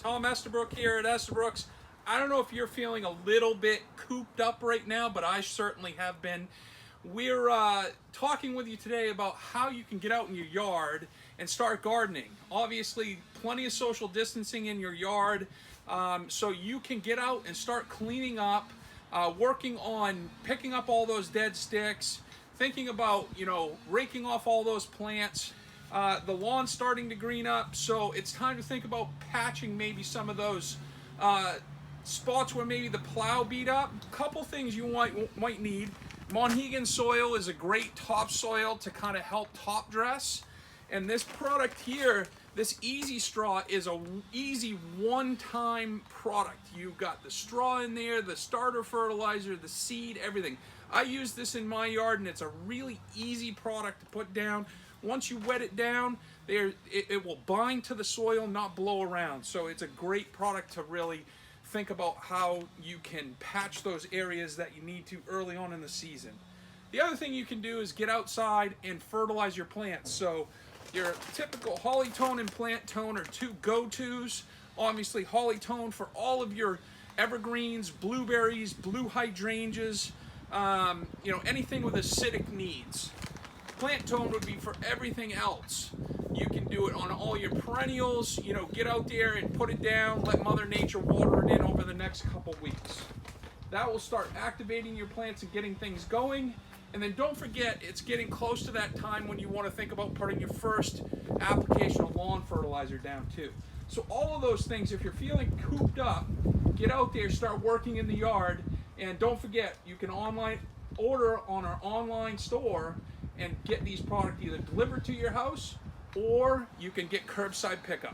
Tom Estabrook here at Estabrooks. I don't know if you're feeling a little bit cooped up right now, but I certainly have been. We're talking with you today about how you can get out in your yard and start gardening. Obviously, plenty of social distancing in your yard, so you can get out and start cleaning up, working on picking up all those dead sticks, thinking about, raking off all those plants. The lawn's starting to green up, so it's time to think about patching maybe some of those spots where maybe the plow beat up. A couple things you might need. Mohegan soil is a great topsoil to kind of help top dress. And this product here, this Easy Straw, is a easy one-time product. You've got the straw in there, the starter fertilizer, the seed, everything. I use this in my yard, and it's a really easy product to put down. Once you wet it down, it will bind to the soil, not blow around. So it's a great product to really think about how you can patch those areas that you need to early on in the season. The other thing you can do is get outside and fertilize your plants. So your typical holly tone and plant tone are two go-tos. Obviously holly tone for all of your evergreens, blueberries, blue hydrangeas, anything with acidic needs. Plant tone would be for everything else. You can do it on all your perennials, get out there and put it down, let Mother Nature water it in over the next couple weeks. That will start activating your plants and getting things going. And then don't forget, it's getting close to that time when you want to think about putting your first application of lawn fertilizer down too. So all of those things, if you're feeling cooped up, get out there, start working in the yard, and don't forget, you can order on our online store and get these products either delivered to your house, or you can get curbside pickup.